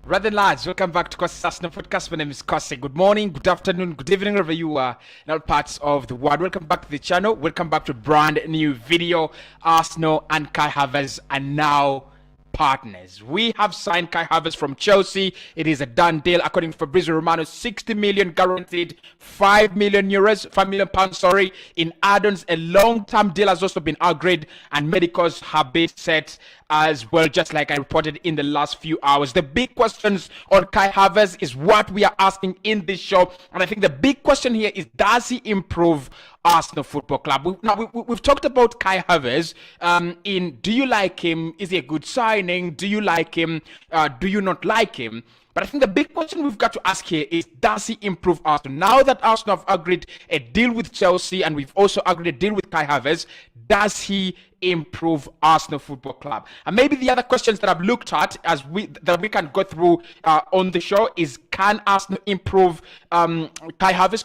Rather lads, welcome back to Cossy Arsenal podcast. My name is Cossy. Good morning, good afternoon, good evening, wherever you are in all parts of the world. Welcome back to the channel. Welcome back to a brand new video. Arsenal and Kai Havertz are now partners. We have signed Kai Havertz from Chelsea. It is a done deal according to Fabrizio Romano. 60 million guaranteed, 5 million euros, 5 million pounds, sorry, in add-ons. A long-term deal has also been agreed and medicals have been set as well, just like I reported in the last few hours. The big questions on Kai Havertz is what we are asking in this show, and I think the big question here is, does he improve Arsenal Football Club? We've talked about Kai Havertz do you like him? Is he a good signing? Do you like him? Do you not like him? But I think the big question we've got to ask here is, does he improve Arsenal? Now that Arsenal have agreed a deal with Chelsea and we've also agreed a deal with Kai Havertz, does he improve Arsenal Football Club? And maybe the other questions that I've looked at that we can go through on the show is, can Arsenal improve Kai Havertz?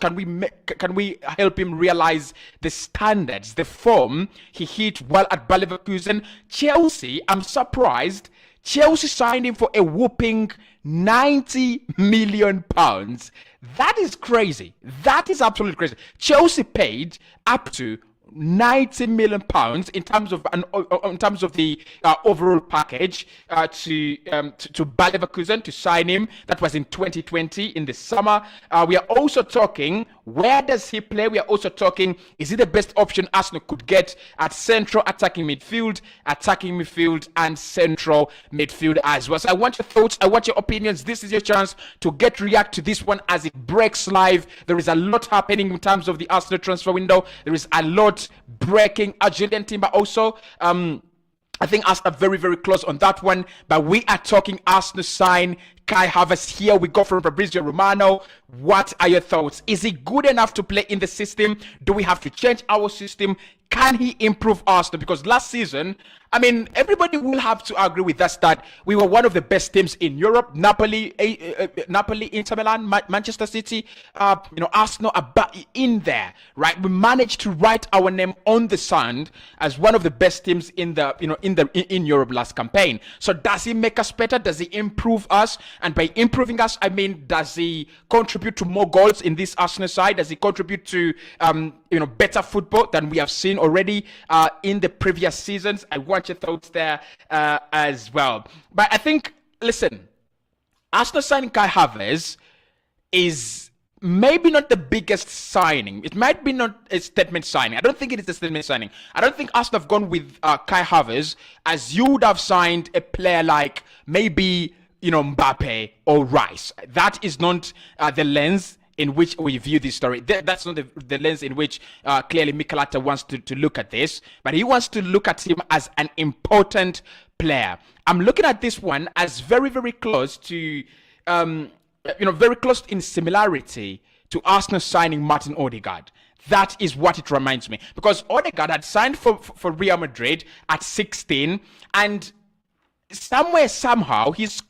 Can we help him realize the standards, the form he hit while at Bayer Leverkusen? Chelsea, I'm surprised. Chelsea signed him for a whopping 90 million pounds. That is crazy. That is absolutely crazy. Chelsea paid up to 90 million pounds in terms of the overall package to Bayer Leverkusen to sign him. That was in 2020 in the summer. We are also talking, where does he play? We are also talking, is he the best option Arsenal could get at central attacking midfield, and central midfield as well? So I want your thoughts, I want your opinions. This is your chance to react to this one as it breaks live. There is a lot happening in terms of the Arsenal transfer window. There is a lot breaking. Argentine Timber also. I think Arsenal are very, very close on that one. But we are talking Arsenal sign Kai Havertz. Here we go from Fabrizio Romano. What are your thoughts? Is he good enough to play in the system? Do we have to change our system? Can he improve Arsenal? Because last season, I mean, everybody will have to agree with us that we were one of the best teams in Europe. Napoli, Inter Milan, Manchester City, Arsenal are in there, right? We managed to write our name on the sand as one of the best teams in Europe last campaign. So does he make us better? Does he improve us? And by improving us, I mean, does he contribute to more goals in this Arsenal side? Does he contribute to better football than we have seen already in the previous seasons? I want your thoughts there as well. But I think, listen, Arsenal signing Kai Havertz is maybe not the biggest signing. It might be not a statement signing. I don't think it is a statement signing. I don't think Arsenal have gone with Kai Havertz as you would have signed a player like maybe Mbappe or Rice. That is not the lens in which we view this story. That's not the lens in which clearly Mikel Arteta wants to look at this, but he wants to look at him as an important player. I'm looking at this one as very, very close to, very close in similarity to Arsenal signing Martin Odegaard. That is what it reminds me, because Odegaard had signed for Real Madrid at 16, and somehow his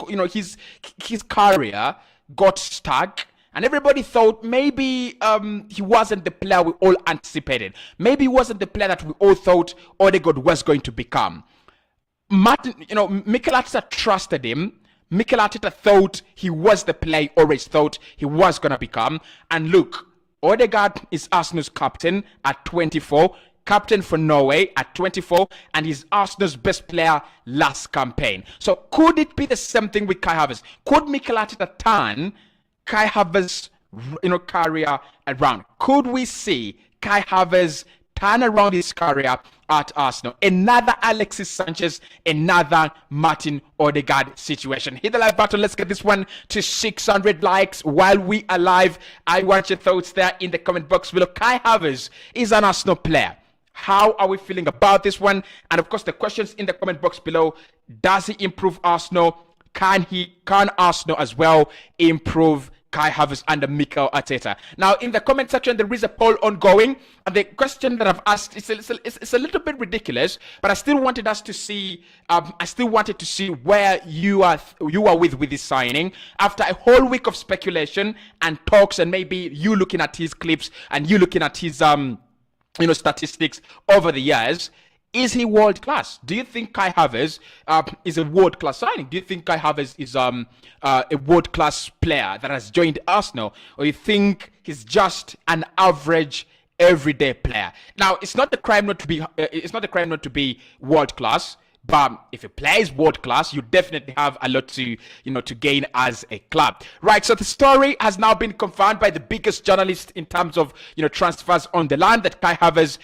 career got stuck. And everybody thought maybe he wasn't the player we all anticipated. Maybe he wasn't the player that we all thought Odegaard was going to become. Mikel Arteta trusted him. Mikel Arteta thought he was the player he always thought he was going to become. And look, Odegaard is Arsenal's captain at 24. Captain for Norway at 24, and he's Arsenal's best player last campaign. So could it be the same thing with Kai Havertz? Could Mikel Arteta turn Kai Havertz, career around? Could we see Kai Havertz turn around his career at Arsenal? Another Alexis Sanchez, another Martin Odegaard situation. Hit the like button. Let's get this one to 600 likes while we are live. I want your thoughts there in the comment box below. Kai Havertz is an Arsenal player. How are we feeling about this one? And of course, the questions in the comment box below. Does he improve Arsenal? Can Arsenal as well improve Kai Havertz under Mikel Arteta? Now, in the comment section, there is a poll ongoing, and the question that I've asked is a little bit ridiculous, but I still wanted us to see. I still wanted to see where you are with this signing after a whole week of speculation and talks, and maybe you looking at his clips and you looking at his statistics over the years. Is he world class? Do you think Kai Havertz is a world class signing? Do you think Kai Havertz is a world class player that has joined Arsenal, or you think he's just an average everyday player? Now, it's not a crime not to be. It's not a crime not to be world class. But if a player is world class, you definitely have a lot to, to gain as a club. Right, so the story has now been confirmed by the biggest journalist in terms of, transfers on the land, that Kai Havertz'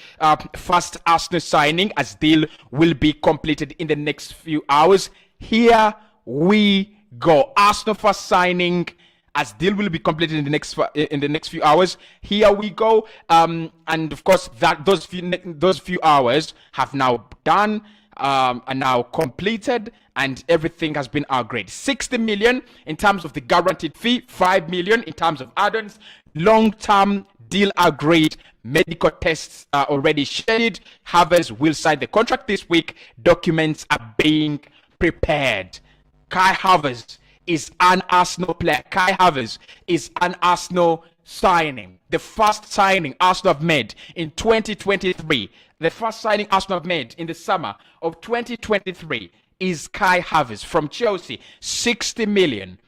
first Arsenal signing as deal will be completed in the next few hours. Here we go. Arsenal first signing as deal will be completed in the next few hours. Here we go. And of course, that those few hours have now done. Are now completed, and everything has been agreed. 60 million in terms of the guaranteed fee, 5 million in terms of add-ons. Long-term deal agreed. Medical tests are already scheduled. Havertz will sign the contract this week. Documents are being prepared. Kai Havertz is an Arsenal player. Kai Havertz is an Arsenal signing. The first signing Arsenal have made in 2023. The first signing Arsenal have made in the summer of 2023 is Kai Havertz from Chelsea. 60 million.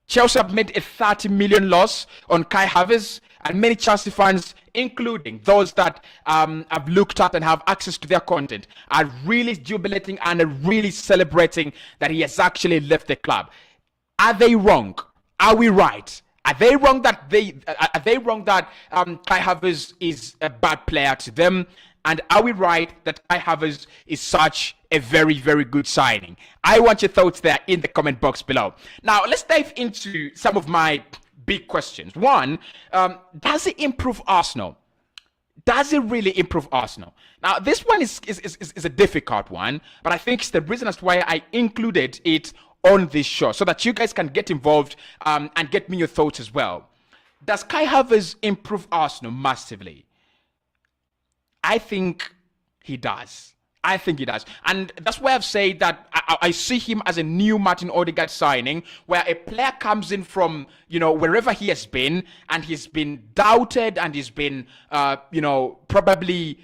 Chelsea have made a 30 million loss on Kai Havertz, and many Chelsea fans, including those that have looked at and have access to their content, are really jubilating and are really celebrating that he has actually left the club. Are they wrong? Are we right? Are they wrong that Kai Havertz is a bad player to them? And are we right that Kai Havertz is such a very, very good signing? I want your thoughts there in the comment box below. Now, let's dive into some of my big questions. One, does it improve Arsenal? Does it really improve Arsenal? Now, this one is a difficult one, but I think it's the reason as to why I included it on this show, so that you guys can get involved and get me your thoughts as well. Does Kai Havertz improve Arsenal massively? I think he does. I think he does. And that's why I've said that I see him as a new Martin Odegaard signing, where a player comes in from, wherever he has been, and he's been doubted, and he's been, probably,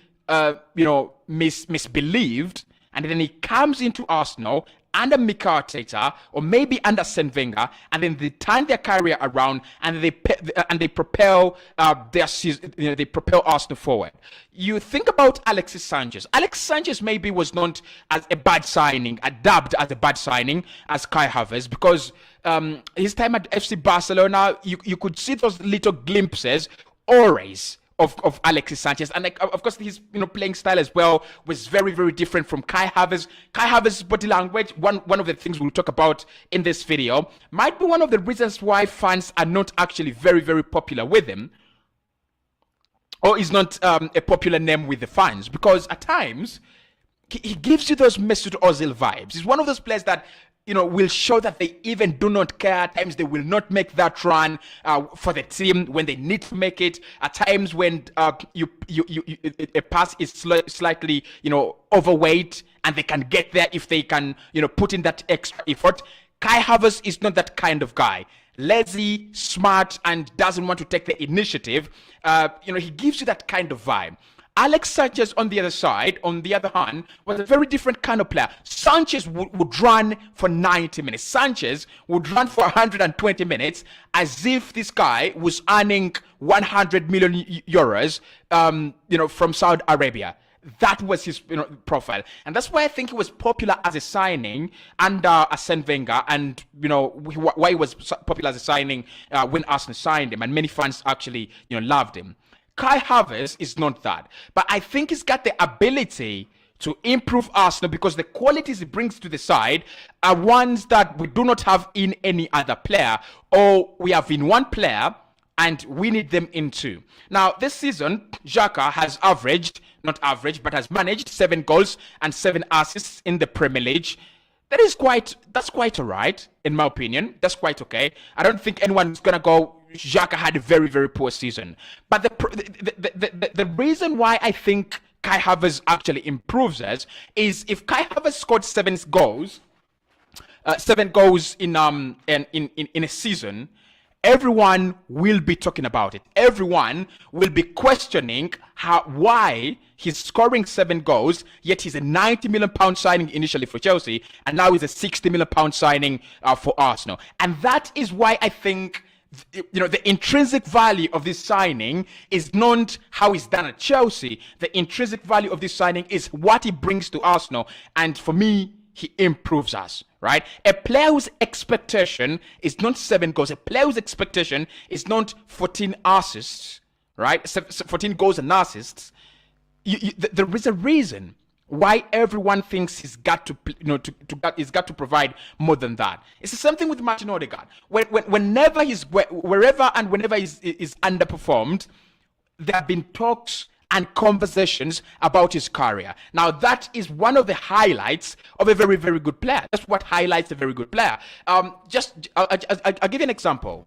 misbelieved. And then he comes into Arsenal under Mikel Arteta, or maybe under Arsene Wenger, and then they turn their career around, and they propel they propel Arsenal forward. You think about Alexis Sanchez. Alexis Sanchez maybe was not as a bad signing, dubbed as a bad signing as Kai Havertz, because his time at FC Barcelona, you could see those little glimpses, always, of Alexis Sanchez, and of course his playing style as well was very, very different from Kai Havertz. Kai Havertz's body language, one of the things we'll talk about in this video, might be one of the reasons why fans are not actually very, very popular with him, or is not a popular name with the fans, because at times he gives you those Mesut Ozil vibes. He's one of those players that will show that they even do not care. At times they will not make that run for the team when they need to make it. At times when a pass is slightly overweight, and they can get there if they can put in that extra effort. Kai Havertz is not that kind of guy. Lazy, smart, and doesn't want to take the initiative. He gives you that kind of vibe. Alex Sanchez, on the other hand, was a very different kind of player. Sanchez would run for 90 minutes. Sanchez would run for 120 minutes as if this guy was earning 100 million euros, from Saudi Arabia. That was his profile. And that's why I think he was popular as a signing under Arsene Wenger, and why he was popular as a signing when Arsenal signed him, and many fans actually loved him. Kai Havertz is not that, but I think he's got the ability to improve Arsenal, because the qualities he brings to the side are ones that we do not have in any other player, or we have in one player and we need them in two. Now, this season, Xhaka has has managed 7 goals and 7 assists in the Premier League. That's quite all right, in my opinion. That's quite okay. I don't think anyone's gonna go, Xhaka had a very, very poor season. But the reason why I think Kai Havertz actually improves us is if Kai Havertz scored 7 goals in a season, everyone will be talking about it. Everyone will be questioning why he's scoring 7 goals, yet he's a £90 million signing initially for Chelsea, and now he's a £60 million signing for Arsenal. And that is why I think the intrinsic value of this signing is not how he's done at Chelsea. The intrinsic value of this signing is what he brings to Arsenal. And for me, he improves us, right? A player whose expectation is not 7 goals. A player whose expectation is not 14 assists, right? 14 goals and assists. There is a reason why everyone thinks he's got to, he's got to provide more than that. It's the same thing with Martin Odegaard. Whenever wherever and whenever he's underperformed, there have been talks and conversations about his career. Now, that is one of the highlights of a very, very good player. That's what highlights a very good player. I'll give you an example.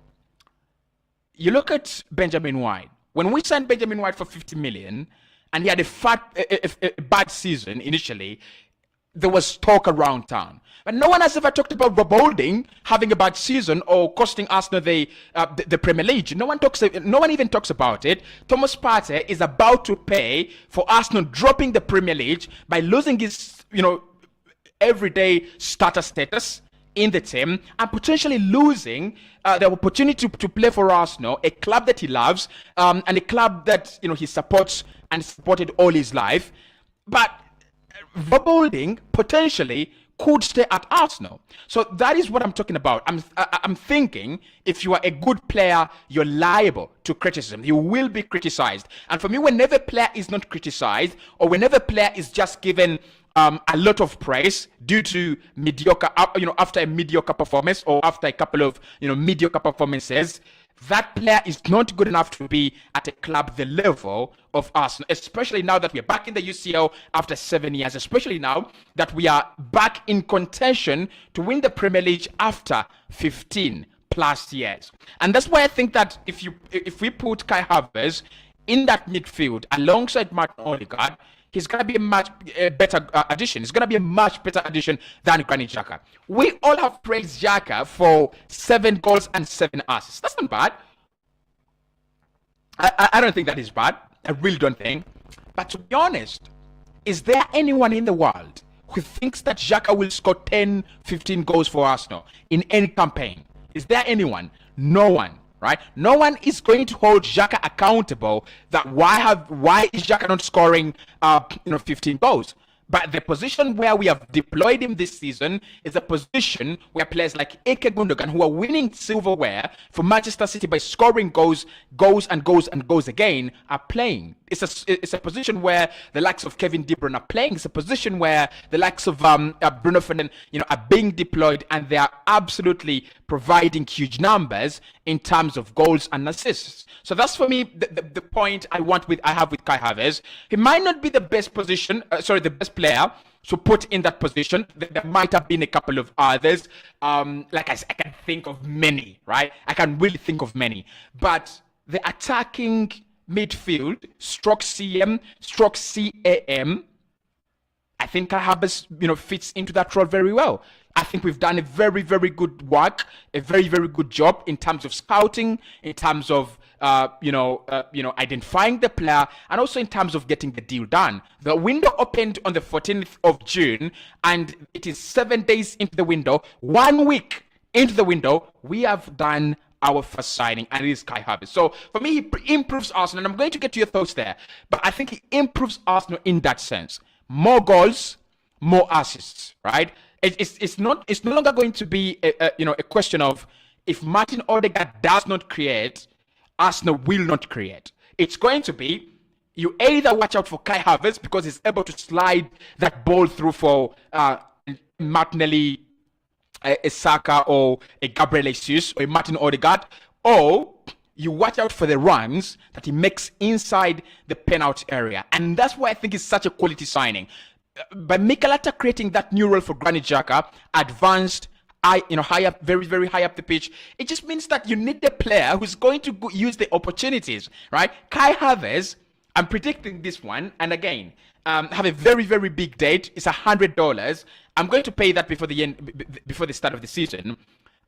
You look at Benjamin White. When we signed Benjamin White for 50 million, and he had a bad season initially, there was talk around town. But no one has ever talked about Rob Holding having a bad season or costing Arsenal the Premier League. No one even talks about it. Thomas Partey is about to pay for Arsenal dropping the Premier League by losing his, everyday starter status in the team and potentially losing the opportunity to play for Arsenal, a club that he loves, and a club that he supports and supported all his life. But Rob Holding potentially could stay at Arsenal. So that is what I'm talking about. I'm thinking if you are a good player, you're liable to criticism. You will be criticized. And for me, whenever a player is not criticized, or whenever a player is just given a lot of praise due to mediocre, after a mediocre performance or after a couple of, mediocre performances, that player is not good enough to be at a club the level of Arsenal, especially now that we're back in the UCL after 7 years, especially now that we are back in contention to win the Premier League after 15 plus years. And that's why I think that if we put Kai Havertz in that midfield alongside Martin Odegaard, he's going to be a much better addition. He's going to be a much better addition than Granit Xhaka. We all have praised Xhaka for 7 goals and 7 assists. That's not bad. I don't think that is bad. I really don't think. But to be honest, is there anyone in the world who thinks that Xhaka will score 10, 15 goals for Arsenal in any campaign? Is there anyone? No one. Right? No one is going to hold Xhaka accountable that why is Xhaka not scoring 15 goals? But the position where we have deployed him this season is a position where players like Ike Gundogan, who are winning silverware for Manchester City by scoring goals again, are playing. It's a position where the likes of Kevin De Bruyne are playing. It's a position where the likes of Bruno Fernandes, are being deployed, and they are absolutely providing huge numbers in terms of goals and assists. So that's for me the point I have with Kai Havertz. He might not be the best player to put in that position. There might have been a couple of others. Like I said, I can think of many, right? I can really think of many. But the attacking midfield, stroke CM, stroke CAM, I think Kai Havertz, fits into that role very well. I think we've done a very, very good work, a very, very good job in terms of scouting, in terms of identifying the player, and also in terms of getting the deal done. The window opened on the 14th of June, and it is 7 days into the window. 1 week into the window, we have done our first signing, and it is Kai Havertz. So for me, he improves Arsenal, and I'm going to get to your thoughts there, but I think he improves Arsenal in that sense. More goals, more assists, right? It's no longer going to be a question of if Martin Odegaard does not create, Arsenal will not create. It's going to be you either watch out for Kai Havertz because he's able to slide that ball through for Martinelli, a Saka, or a Gabriel Jesus, or a Martin Odegaard, or you watch out for the runs that he makes inside the penalty area. And that's why I think it's such a quality signing. By Mikel Arteta creating that new role for Granit Xhaka, advanced, high up, very, very high up the pitch, it just means that you need the player who's going to use the opportunities, right? Kai Havertz, I'm predicting this one, and again, have a very, very big date. It's $100. I'm going to pay that before the start of the season.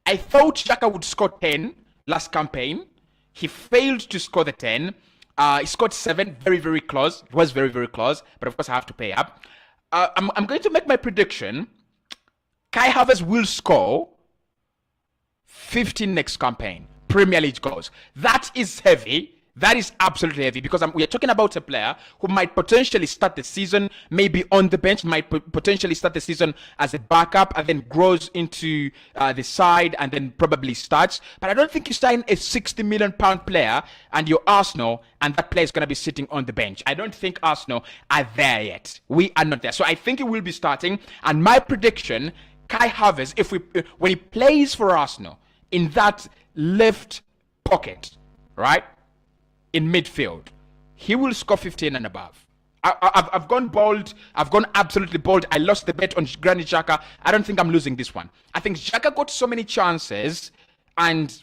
I thought Xhaka would score 10 last campaign. He failed to score the 10. He scored 7, very, very close. It was very, very close, but of course I have to pay up. I'm going to make my prediction. Kai Havertz will score 15 next campaign, Premier League goals. That is heavy. That is absolutely heavy because we are talking about a player who might potentially start the season, maybe on the bench, might potentially start the season as a backup and then grows into the side and then probably starts. But I don't think you sign a £60 million player and you're Arsenal and that player is going to be sitting on the bench. I don't think Arsenal are there yet. We are not there. So I think he will be starting. And my prediction, Kai Havertz, when he plays for Arsenal in that left pocket, right? In midfield, he will score 15 and above. I've gone bold. I've gone absolutely bold. I lost the bet on Granit Xhaka. I don't think I'm losing this one. I think Xhaka got so many chances and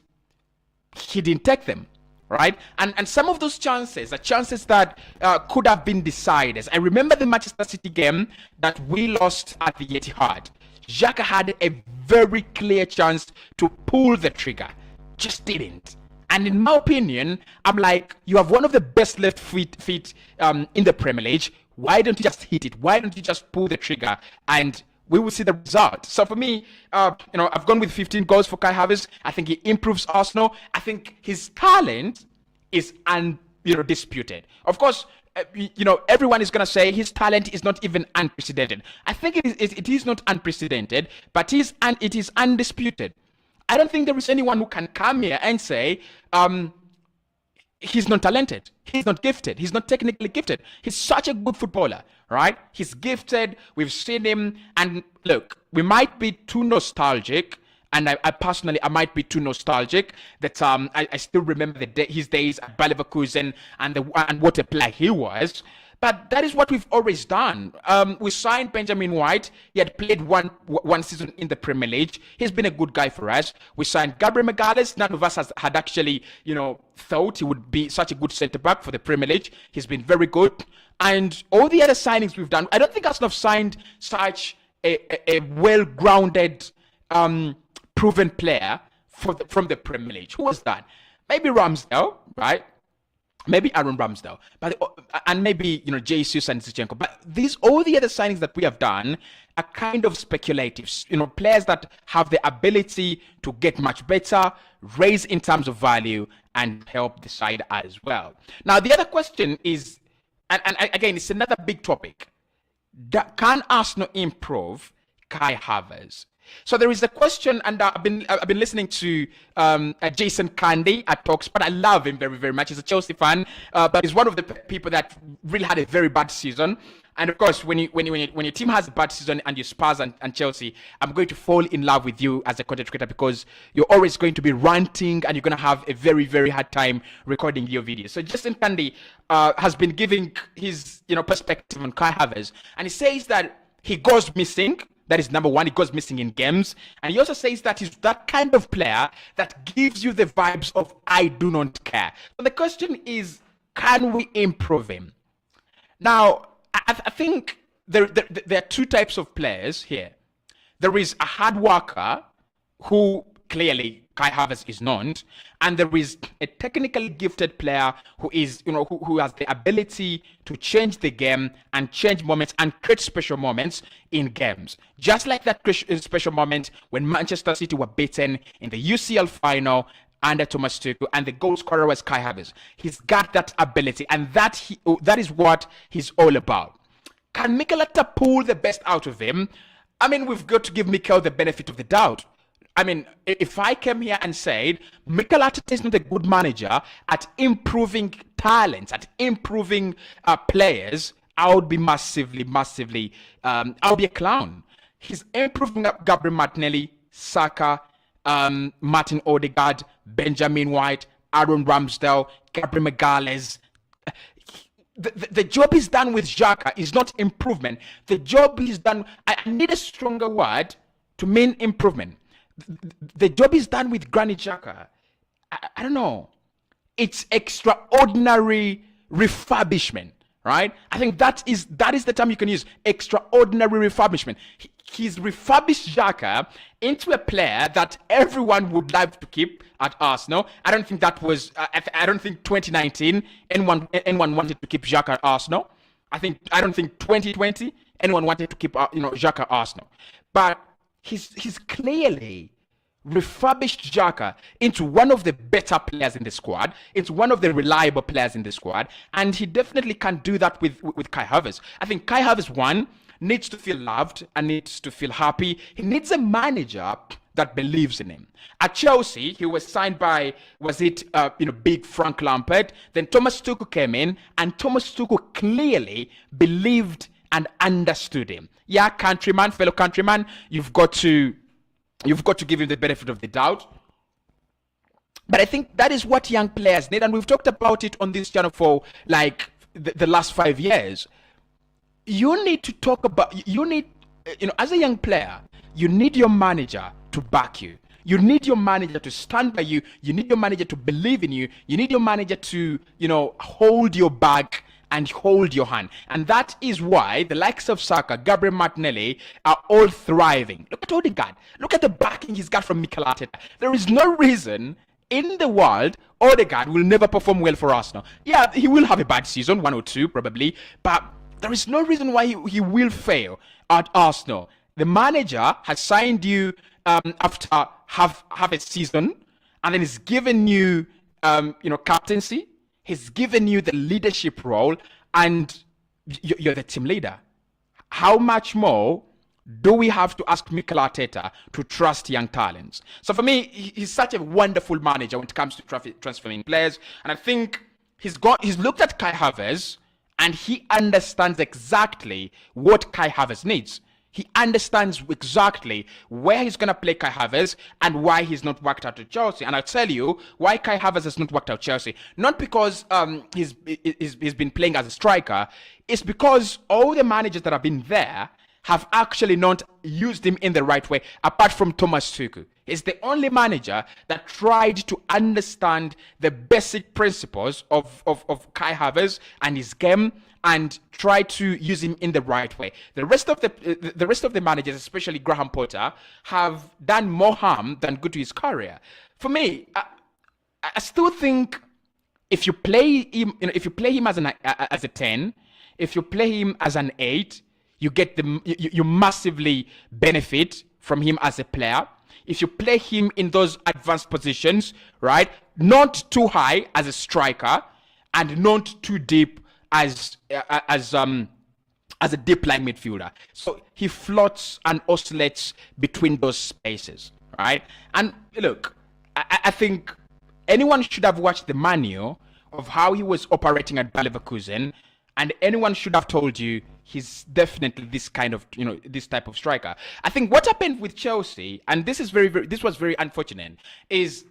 he didn't take them, right? And some of those chances are chances that could have been decided. I remember the Manchester City game that we lost at the Etihad. Xhaka had a very clear chance to pull the trigger, just didn't. And in my opinion, I'm like, you have one of the best left feet in the Premier League. Why don't you just hit it? Why don't you just pull the trigger? And we will see the result. So for me, I've gone with 15 goals for Kai Havertz. I think he improves Arsenal. I think his talent is disputed. Of course, everyone is going to say his talent is not even unprecedented. I think it is not unprecedented, but it is undisputed. I don't think there is anyone who can come here and say he's not talented, he's not gifted, he's not technically gifted. He's such a good footballer, right? He's gifted. We've seen him. And look, we might be too nostalgic. And I personally might be too nostalgic that I still remember his days at Bayer Leverkusen and what a player he was. But that is what we've always done. We signed Benjamin White. He had played one season in the Premier League. He's been a good guy for us. We signed Gabriel Magalhaes. None of us had actually, thought he would be such a good centre-back for the Premier League. He's been very good. And all the other signings we've done, I don't think Arsenal have signed such a well-grounded, proven player from the Premier League. Who was that? Maybe Ramsdale, right? Maybe Aaron Ramsdale, and maybe Jesus and Zinchenko. But all the other signings that we have done are kind of speculative. Players that have the ability to get much better, raise in terms of value, and help the side as well. Now, the other question is, and again, it's another big topic. Can Arsenal improve Kai Havertz? So there is a question, and I've been listening to Jason Candy at Talksport. I love him very, very much. He's a Chelsea fan, but he's one of the people that really had a very bad season. And of course, when your team has a bad season and you Spurs and Chelsea, I'm going to fall in love with you as a content creator because you're always going to be ranting and you're going to have a very, very hard time recording your videos. So Jason Candy has been giving his perspective on Kai Havertz, and he says that he goes missing. That is number one. He goes missing in games. And he also says that he's that kind of player that gives you the vibes of I do not care. So the question is, can we improve him? Now, I think there are two types of players here. There is a hard worker who clearly Kai Havertz is not, and there is a technically gifted player who is, who has the ability to change the game and change moments and create special moments in games. Just like that special moment when Manchester City were beaten in the UCL final under Thomas Tuchel, and the goal scorer was Kai Havertz. He's got that ability, and that is what he's all about. Can Mikel Arteta pull the best out of him? I mean, we've got to give Mikel the benefit of the doubt. I mean, if I came here and said Mikel Arteta is not a good manager at improving talents, at improving players, I would be massively, I would be a clown. He's improving Gabriel Martinelli, Saka, Martin Odegaard, Benjamin White, Aaron Ramsdale, Gabriel Magalhaes. The job is done with Xhaka is not improvement. The job is done. I need a stronger word to mean improvement. The job is done with Granit Xhaka. I don't know. It's extraordinary refurbishment, right? I think that is the term you can use. Extraordinary refurbishment. He's refurbished Xhaka into a player that everyone would like to keep at Arsenal. I don't think that was. I don't think 2019 anyone wanted to keep Xhaka at Arsenal. I don't think 2020 anyone wanted to keep Xhaka at Arsenal. But he's clearly refurbished Xhaka into one of the better players in the squad, into one of the reliable players in the squad, and he definitely can do that with Kai Havertz. I think Kai Havertz, one, needs to feel loved and needs to feel happy. He needs a manager that believes in him. At Chelsea, he was signed by, big Frank Lampard. Then Thomas Tuchel came in, and Thomas Tuchel clearly believed and understood him. Yeah, fellow countryman, you've got to give him the benefit of the doubt. But I think that is what young players need. And we've talked about it on this channel for like the last 5 years. You need to talk about, as a young player, you need your manager to back you. You need your manager to stand by you. You need your manager to believe in you. You need your manager to, hold your back and hold your hand. And that is why the likes of Saka, Gabriel Martinelli are all thriving. Look at Odegaard. Look at the backing he's got from Mikel Arteta. There is no reason in the world Odegaard will never perform well for Arsenal. Yeah, he will have a bad season, 1 or 2 probably, but there is no reason why he will fail at Arsenal. The manager has signed you after half a season, and then he's given you, captaincy. He's given you the leadership role, and you're the team leader. How much more do we have to ask Mikel Arteta to trust young talents? So for me, he's such a wonderful manager when it comes to transferring players. And I think he's looked at Kai Havertz, and he understands exactly what Kai Havertz needs. He understands exactly where he's going to play Kai Havertz and why he's not worked out at Chelsea. And I'll tell you why Kai Havertz has not worked out Chelsea. Not because he's been playing as a striker. It's because all the managers that have been there have actually not used him in the right way, apart from Thomas Tuchel. He's the only manager that tried to understand the basic principles of Kai Havertz and his game and try to use him in the right way. The rest of the managers, especially Graham Potter, have done more harm than good to his career. For me, I still think if you play him, as a 10, if you play him as an 8, you massively benefit from him as a player. If you play him in those advanced positions, right, not too high as a striker and not too deep as a deep line midfielder. So he floats and oscillates between those spaces, right? And look, I think anyone should have watched the manual of how he was operating at Bayer Leverkusen, and anyone should have told you he's definitely this kind of, this type of striker. I think what happened with Chelsea, and this is this was very unfortunate, is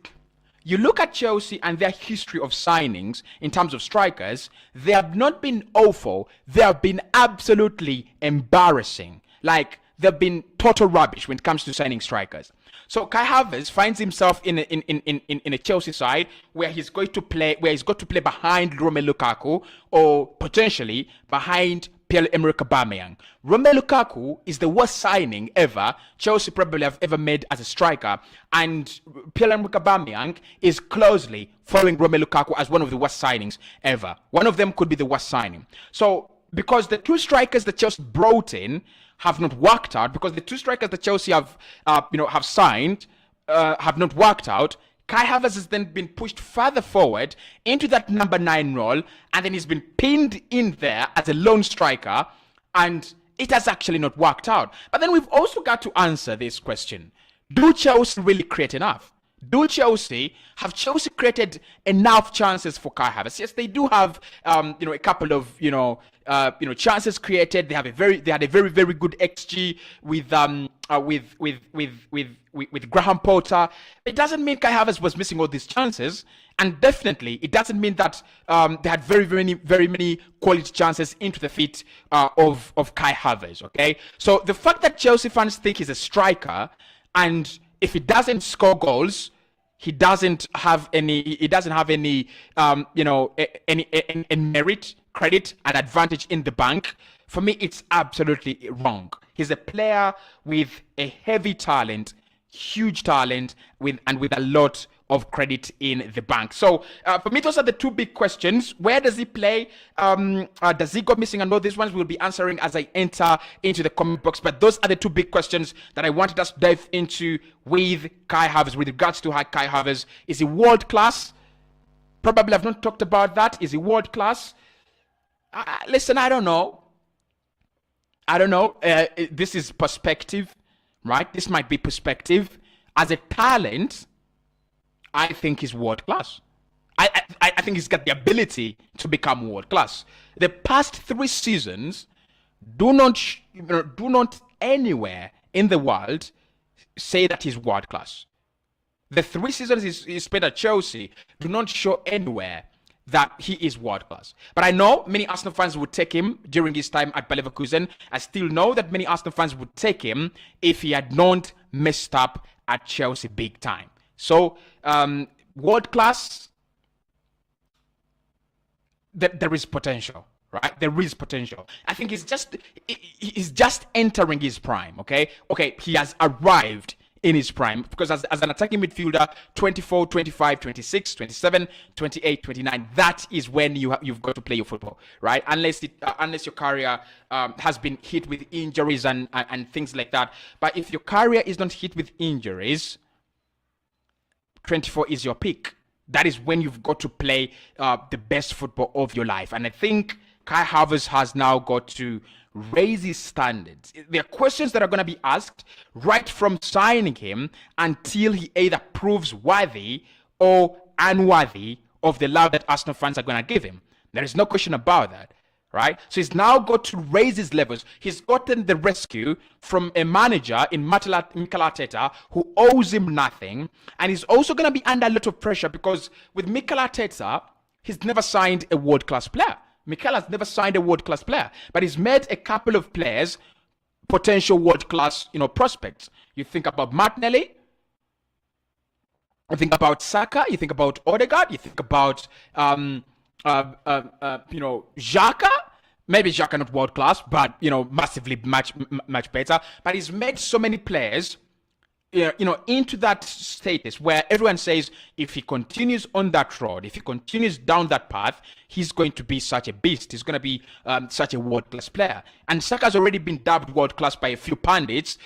you look at Chelsea and their history of signings in terms of strikers, they have not been awful. They have been absolutely embarrassing. Like, they've been total rubbish when it comes to signing strikers. So Kai Havertz finds himself in a Chelsea side where he's got to play behind Romelu Lukaku, or potentially behind Pierre-Emerick Aubameyang. Romelu Lukaku is the worst signing ever Chelsea probably have ever made as a striker, and Pierre-Emerick Aubameyang is closely following Romelu Lukaku as one of the worst signings ever. One of them could be the worst signing. So because the two strikers that Chelsea brought in have not worked out, because the two strikers that Chelsea have signed have not worked out, Kai Havertz has then been pushed further forward into that number 9 role, and then he's been pinned in there as a lone striker, and it has actually not worked out. But then we've also got to answer this question. Do Chelsea really create enough? Have Chelsea created enough chances for Kai Havertz? Yes, they do have, a couple of, chances created. They had a very, very good XG with Graham Potter. It doesn't mean Kai Havertz was missing all these chances, and definitely it doesn't mean that they had very many quality chances into the feet of Kai Havertz. Okay, so the fact that Chelsea fans think he's a striker, and if he doesn't score goals, he doesn't have any merit credit and advantage in the bank. For me, it's absolutely wrong. He's a player with a heavy talent, huge talent, with a lot of credit in the bank. So for me, those are the two big questions. Where does he play? Does he go missing? And all these ones we'll be answering as I enter into the comment box. But those are the two big questions that I wanted us to dive into with Kai Havertz. With regards to Kai Havertz, is he world class? Probably I've not talked about that. Is he world class? Listen, I don't know. This is perspective, right? This might be perspective. As a talent, I think he's world class. I think he's got the ability to become world class. The past 3 seasons do not anywhere in the world say that he's world class. The 3 seasons he spent at Chelsea do not show anywhere that he is world class. But I know many Arsenal fans would take him during his time at Bayer Leverkusen. I still know that many Arsenal fans would take him if he had not messed up at Chelsea big time. So, world class, there is potential, right? There is potential. I think he's just entering his prime, okay? Okay, he has arrived in his prime, because as an attacking midfielder, 24, 25, 26, 27, 28, 29, that is when you've got to play your football, right? Unless your career has been hit with injuries and things like that. But if your career is not hit with injuries, 24 is your peak. That is when you've got to play the best football of your life. And I think Kai Havertz has now got to raise his standards. There are questions that are going to be asked right from signing him until he either proves worthy or unworthy of the love that Arsenal fans are going to give him. There is no question about that, right? So he's now got to raise his levels. He's gotten the rescue from a manager in Mikel Arteta who owes him nothing. And he's also going to be under a lot of pressure because with Mikel Arteta, he's never signed a world-class player. Mikel has never signed a world-class player, but he's made a couple of players potential world-class, prospects. You think about Martinelli, you think about Saka, you think about Odegaard, you think about Xhaka. Maybe Xhaka not world-class, but massively much better. But he's made so many players into that status where everyone says if he continues on that road, if he continues down that path, he's going to be such a beast. He's going to be such a world-class player. And Saka's already been dubbed world-class by a few pundits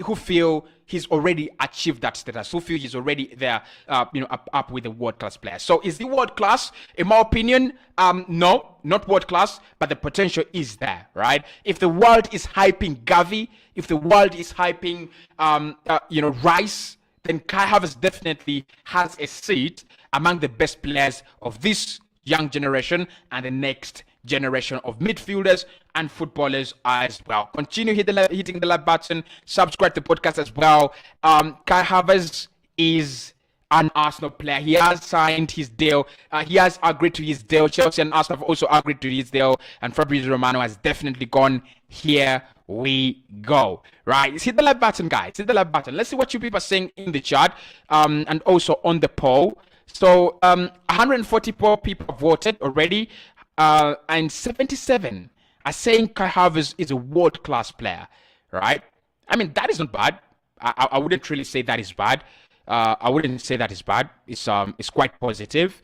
who feel he's already achieved that status, who feel he's already there, up with a world-class player. So is he world-class? In my opinion, no, not world-class, but the potential is there, right? If the world is hyping Gavi, if the world is hyping, Rice, then Kai Havertz definitely has a seat among the best players of this young generation and the next generation of midfielders and footballers as well. Continue hitting the like button, subscribe to the podcast as well. Kai Havertz is an Arsenal player. He has signed his deal. He has agreed to his deal. Chelsea and Arsenal have also agreed to his deal. And Fabrizio Romano has definitely gone. Here we go. Right. Hit the like button, guys. Hit the like button. Let's see what you people are saying in the chat and also on the poll. So 144 people have voted already. And 77 are saying Kai Havertz is a world-class player. Right. I mean, that is not bad. I wouldn't really say that is bad. I wouldn't say that is bad. It's quite positive,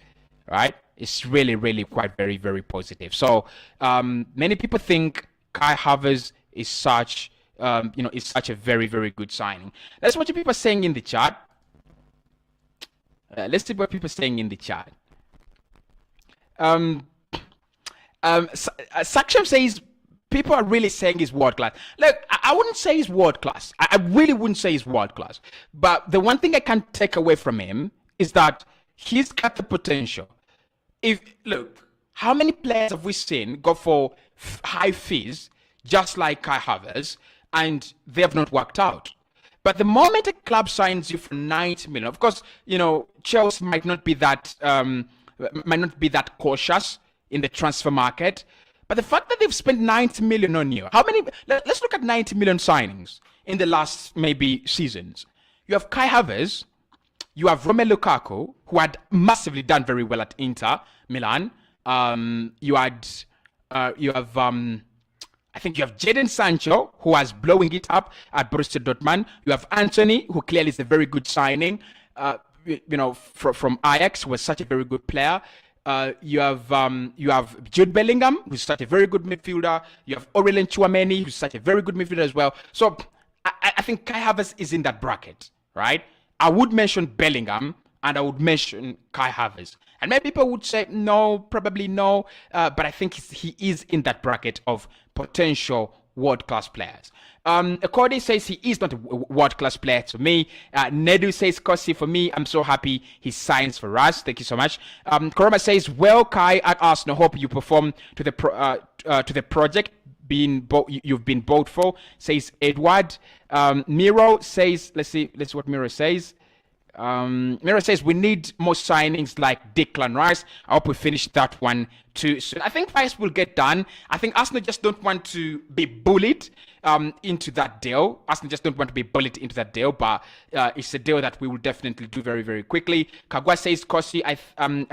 right? It's really, really quite very, very positive. So many people think Kai Havertz is such a very, very good signing. That's what people are saying in the chat. Let's see what people are saying in the chat. Sanchez says people are really saying he's world class. Look, I wouldn't say he's world class. I really wouldn't say he's world class. But the one thing I can take away from him is that he's got the potential. Look, how many players have we seen go for high fees just like Kai Havertz and they have not worked out? But the moment a club signs you for 90 million, of course, Chelsea might not be that cautious in the transfer market. But the fact that they've spent 90 million on you, let's look at 90 million signings in the last maybe seasons. You have Kai Havertz, you have Romelu Lukaku, who had massively done very well at Inter Milan. You had you have I think you have Jadon Sancho, who was blowing it up at Borussia Dortmund. You have Anthony, who clearly is a very good signing. From Ajax, who was such a very good player. You have Jude Bellingham, who's such a very good midfielder. You have Aurelien Tchouameni, who's such a very good midfielder as well. So I think Kai Havertz is in that bracket, right? I would mention Bellingham and I would mention Kai Havertz. And many people would say no, probably no, but I think he is in that bracket of potential world-class players. Akode says he is not a world-class player to me. Nedu says Cossy, for me, I'm so happy he signs for us. Thank you so much. Koroma says, well, Kai at Arsenal, hope you perform to the project you've been bought for, says Edward. Miro says, let's see what Miro says. Miro says we need more signings like Declan Rice. I hope we finish that one too soon. I think Rice will get done. I think Arsenal just don't want to be bullied into that deal. Arsenal just don't want to be bullied into that deal, but it's a deal that we will definitely do very, very quickly. Kagwa says, Cossy, I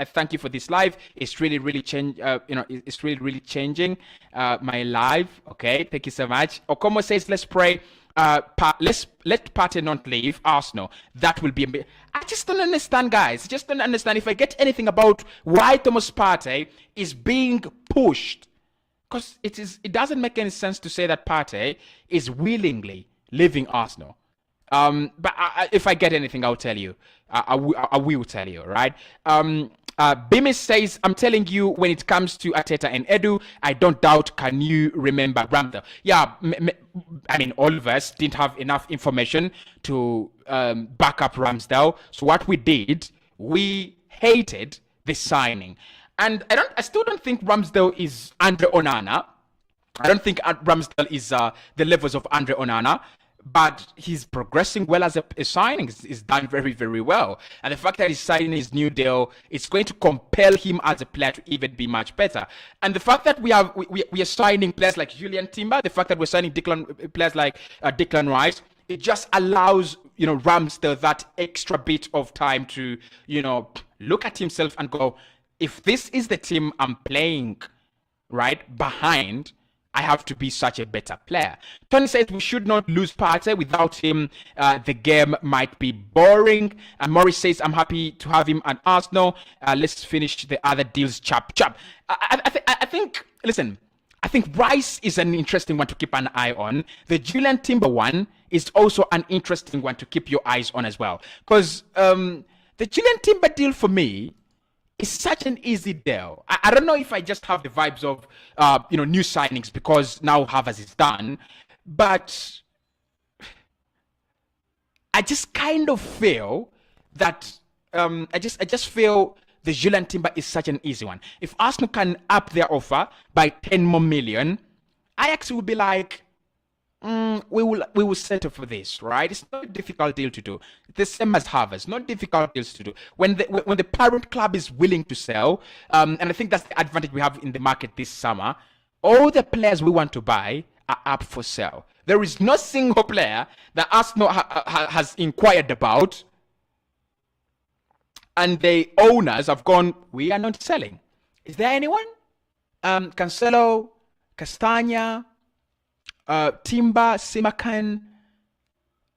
thank you for this live. It's really, really it's really, really changing my life. Okay, thank you so much. Okomo says, let's pray. Let Partey not leave Arsenal. That will be. I just don't understand, guys. Just don't understand. If I get anything about why Thomas Partey is being pushed, because it doesn't make any sense to say that Partey is willingly leaving Arsenal. But if I get anything, I'll tell you. I will tell you, right? Bimis says, I'm telling you, when it comes to Arteta and Edu, I don't doubt. Can you remember Ramsdale? Yeah, I mean, all of us didn't have enough information to back up Ramsdale. So what we did, we hated the signing. And I still don't think Ramsdale is Andre Onana. I don't think Ramsdale is the levels of Andre Onana. But he's progressing well as a signing. He's done very, very well. And the fact that he's signing his new deal, it's going to compel him as a player to even be much better. And the fact that we are signing players like Julian Timber, the fact that we're signing players like Declan Rice, it just allows, Ramsdale that extra bit of time to, look at himself and go, if this is the team I'm playing right behind, I have to be such a better player. Tony says we should not lose Partey. Without him, the game might be boring. And Morris says, I'm happy to have him at Arsenal. Let's finish the other deals chap. I think, listen, I think Rice is an interesting one to keep an eye on. The Julian Timber one is also an interesting one to keep your eyes on as well. Because the Julian Timber deal for me, it's such an easy deal. I don't know if I just have the vibes of, new signings because now Havertz is done. But I just kind of feel that, I just feel the Julian Timber is such an easy one. If Arsenal can up their offer by 10 more million, Ajax will be like, we will settle for this, right? It's not a difficult deal to do. The same as Havertz, not difficult deals to do. When the parent club is willing to sell, and I think that's the advantage we have in the market this summer, all the players we want to buy are up for sale. There is no single player that Arsenal has inquired about, and the owners have gone, we are not selling. Is there anyone? Cancelo, Castagna, Timber, Simakan,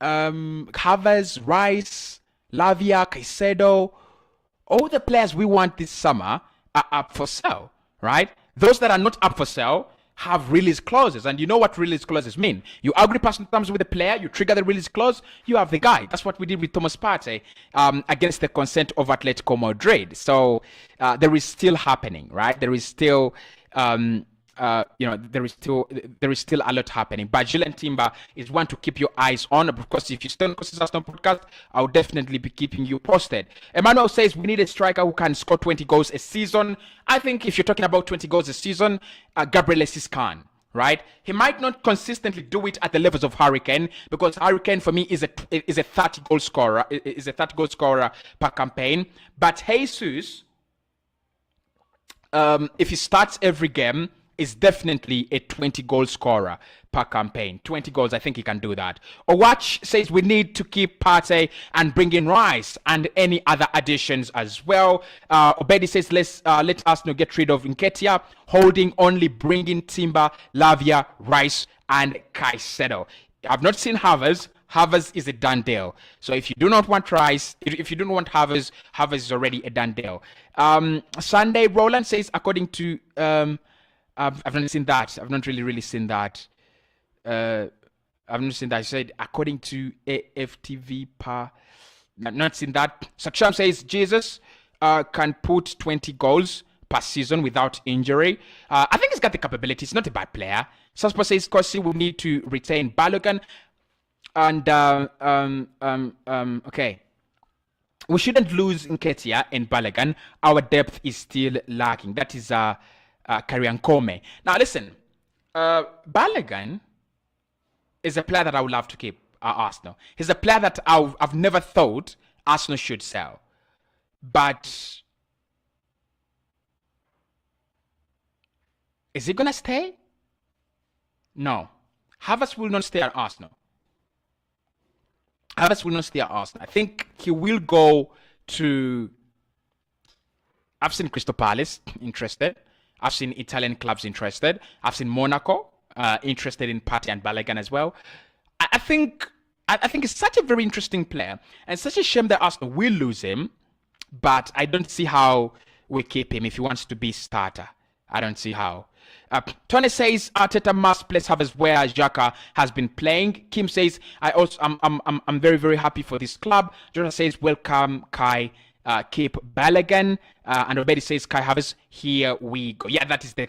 Havertz, Rice, Lavia, Caicedo, all the players we want this summer are up for sale, right? Those that are not up for sale have release clauses. And you know what release clauses mean. You agree personal terms with the player, you trigger the release clause, you have the guy. That's what we did with Thomas Partey against the consent of Atletico Madrid. So there is still happening, right? There is still... there is still a lot happening. But Julian Timber is one to keep your eyes on. Of course, if you stay on Cossy Arsenal podcast, I'll definitely be keeping you posted. Emmanuel says we need a striker who can score 20 goals a season. I think if you're talking about 20 goals a season, Gabriel Jesus can. Right? He might not consistently do it at the levels of Hurricane, because Hurricane for me is a 30 goal scorer. Is a 30 goal scorer per campaign. But Jesus, if he starts every game, is definitely a 20 goal scorer per campaign. 20 goals, I think he can do that. Owach says we need to keep Partey and bring in Rice and any other additions as well. Obedi says let Arsenal get rid of Nketiah, holding only, bring in Timber, Lavia, Rice and Caicedo. I've not seen Havertz. Havertz is a done deal. So if you do not want Rice, if you don't want Havertz, Havertz is already a done deal. Sunday, Roland says, according to, I've not seen that. I've not really seen that. I've not seen that. I said, according to AFTV I've not seen that. Saksham says, Jesus can put 20 goals per season without injury. I think he's got the capability. He's not a bad player. Saspo says, Cossy will need to retain Balogun. And okay, we shouldn't lose Nketiah and Balogun. Our depth is still lacking. That is Karian Kome. Now listen, Balogun is a player that I would love to keep at Arsenal. He's a player that I've never thought Arsenal should sell, but is he gonna stay? No, Havertz will not stay at Arsenal. Havertz will not stay at Arsenal. I think he will go to... I've seen Crystal Palace interested. I've seen Italian clubs interested. I've seen Monaco interested in Partey and Balogun as well. I think he's such a very interesting player. And it's such a shame that Arsenal will lose him. But I don't see how we keep him if he wants to be starter. I don't see how. Tony says Arteta must place Havertz where Xhaka has been playing. Kim says I'm very, very happy for this club. Jonah says welcome Kai, keep Balogun. And Obedi says Kai Havertz, here we go. Yeah, that is the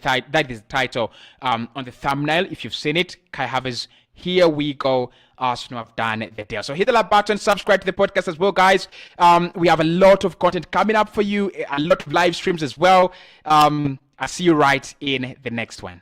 title on the thumbnail. If you've seen it, Kai Havertz, here we go. Arsenal have done the deal. So hit the like button, subscribe to the podcast as well, guys. We have a lot of content coming up for you, a lot of live streams as well. I'll see you right in the next one.